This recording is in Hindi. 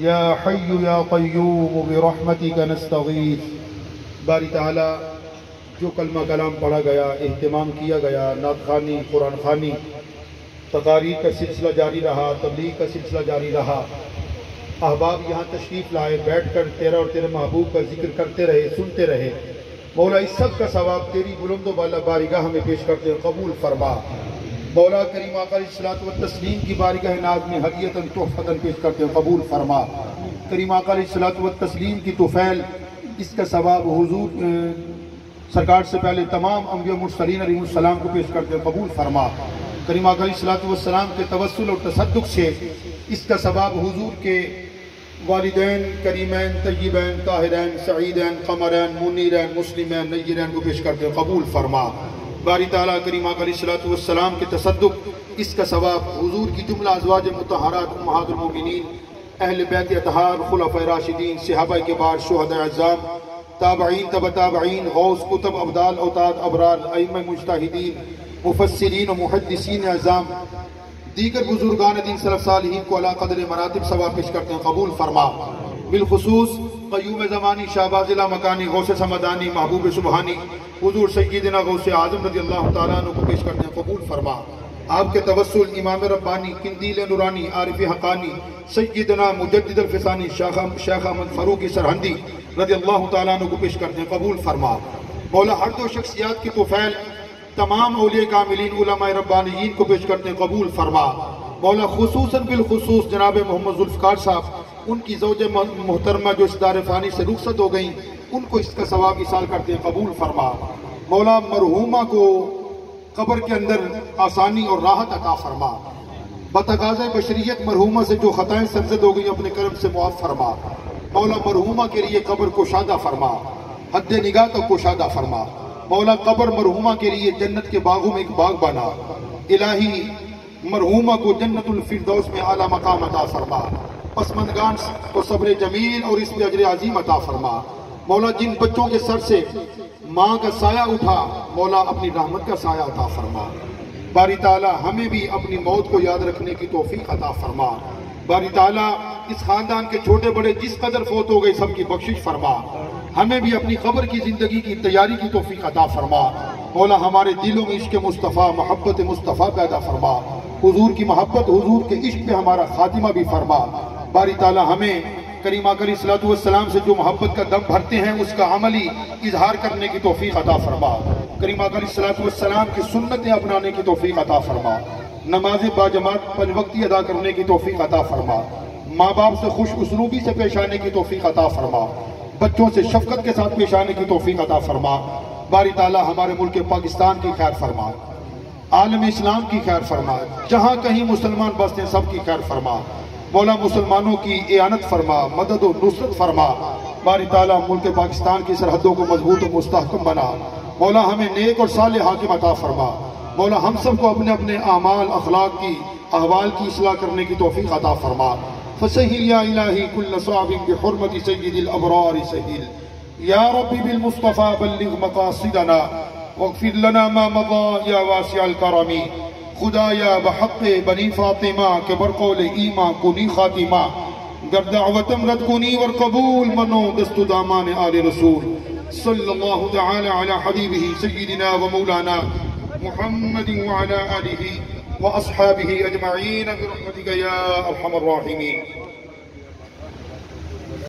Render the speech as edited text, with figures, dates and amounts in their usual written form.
या हय्यु या क़य्यूम बिरहमतिका नस्तगीथ। बारी ताला जो कलमा कलाम पढ़ा गया, एहतमाम किया गया, नात ख़ानी, कुरान ख़ानी, तकारीर का सिलसिला जारी रहा, तबलीग का सिलसिला जारी रहा। अहबाब यहाँ तशरीफ़ लाए, बैठ कर तेरा और तेरे महबूब का जिक्र करते रहे, सुनते रहे। मौला इस सब का सवाब तेरी बुलंद वाला बारगाह में पेश करते हैं, कबूल फरमा। मौला करीम आका अलैहिस्सलात व तस्लीम की बारगाह नाज़ में हदियतन तोहफ़तन पेश करते हैं, कबूल फरमा। करीम आका अलैहिस्सलात व तस्लीम की तुफ़ैल, इसका सवाब हुजूर सरकार से पहले तमाम अंबिया मुरसलीन अलैहिमुस्सलाम को पेश करते हैं, कबूल फरमा। करीम आका अलैहिस्सलात व सलाम के तवस्सुल और तसद्दुक़ से इसका सवाब हुजूर के वालिदैन करीमैन तय्यबैन ताहिरैन सईदैन क़मरैन मुनीरैन मुस्लिमैन नय्यरैन को पेश करते हैं, कबूल फरमा। बारी ताला करीम आका अलैहिस्सलातु वस्सलाम के तसद्दुक़, इसका सवाब हुजूर की जुमला अज़वाज मुतहहारात उम्महातुल मोमिनीन, अहले बैत अतहार, खुलफ़ाए राशिदीन, सहाबाए किबार, शुहदाए अज़्ज़ाम, ताबईन तब ताबईन, गौस कुतुब अब्दाल औताद अबरार, अइम्मा मुज्तहिदीन, मुफस्सिरीन व मुहद्दिसीन अज़्ज़ाम, दीगर बुजुर्गान दीन सलफ़ सालिहीन को अला क़द्र मरातिब सवाब पेश करते हैं, कबूल फरमा। बिलखुसूस क़य्यूम ज़मानी शाहबाज़िला मकानी गौसे समदानी महबूब सुबहानी हुजूर सय्यिदना गौसे आज़म रज़ियल्लाहु तआला अन्हु को पेश करते हैं, कबूल फरमा। आपके तवस्सुल इमाम रब्बानी किंदील नूरानी आरिफ हक़ानी सय्यिदना मुजद्दिद अल-फ़िसानी शेख अहमद फ़ारूक़ी सरहंदी रज़ियल्लाहु तआला अन्हु को पेश करते हैं, कबूल फरमा। मौला हर दो शख्सियात की तोफ़ैल तमाम औलिया कामिलीन उलमाए रब्बानियीन को पेश करते हैं, कबूल फरमा। मौला खुसूसन बिलखुसूस जनाब मोहम्मद ज़ुल्फ़िकार साहब, उनकी ज़ौजे मोहतरमा जो इस दार फ़ानी से रुखसत हो गई, उनको इसका सवाब इसाल करते हैं, कबूल फरमा। मौला मरहूमा को कब्र के अंदर आसानी और राहत अता फरमा। बतगाज़े बशरियत मरहूमा से जो ख़ताएँ सरज़द हो गई, अपने करम से मुआफ़ फरमा। मौला मरहूमा के लिए कब्र को शादा फरमा, हद निगाह तक को शादा फरमा। मौला कब्र मरहूमा के लिए जन्नत के बागों में एक बाग बना। इलाही मरहूमा को जन्नतुल फिरदौस में आला मकाम अता फरमा। पसमंदगान को सब्र जमील और इस पे अजर अजीम अता फरमा। मौला जिन बच्चों के सर से माँ का साया उठा, मौला अपनी रहमत का साया अता फरमा। बारी ताला हमें भी अपनी मौत को याद रखने की तौफीक अता फरमा। बारी ताला इस खानदान के छोटे बड़े जिस कदर फोत हो गए सबकी बख्शिश फरमा। हमें भी अपनी कब्र की जिंदगी की तैयारी की तौफीक अता फरमा। मौला हमारे दिलों में इश्क मुस्तफ़ा मोहब्बत मुस्तफ़ा पैदा फरमा। हुजूर की मोहब्बत, हुजूर के इश्क पे हमारा खातिमा भी फरमा। बारी ताला हमें करीम आका अलैहिस्सलातु वस्सलाम से जो मोहब्बत का दम भरते हैं, उसका अमली इजहार करने की तौफीक अता फरमा। करीम आका अलैहिस्सलातु वस्सलाम की सुन्नतें अपनाने की तौफीक अता फरमा। नमाज़ बाजमात पंजवक्ती अदा करने की तौफीक अता फरमा। माँ बाप से खुश उसलूबी से पेश आने की तौफीक अता फरमा। बच्चों से शफकत के साथ पेश आने की तौफीक अता फरमा। बारी ताला हमारे मुल्क पाकिस्तान की खैर फरमा, आलम इस्लाम की खैर फरमा। जहाँ कहीं मुसलमान बसते हैं सबकी खैर फरमा। मौला मुसलमानों की इयानत फरमा, मदद और नुसरत फरमा। बारी ताला मुल्क पाकिस्तान की सरहदों को मजबूत और मुस्तहकम बना। मौला हमें नेक और साले हाकिम अता फरमा। मौला हम सबको अपने अपने आमाल अखलाक की अहवाल की इस्लाह करने की तौफीक अता फरमा। फसहिल या इलाही कुल्ल साबिन बिहुर्मति सय्यिदिल अबरार सहिल या रब्बी बिल मुस्तफ़ा बल्लिग मक़ासिदना वग़फ़िर लना मा मज़ा या वासिअल करमी। खुदाया बहक़्क़े बनी फ़ातिमा के बरक़ौल ईमा कुनी ख़ातिमा गर दावतम रद कुनी वर क़बूल मनो दस्तु दामान आले रसूल सल्लल्लाहु तआला अला हबीबिही सय्यिदिना व मौलाना मुहम्मदिन व अला आलिही व अस्हाबिही अजमईन बिरहमतिका या अरहमर राहिमीन।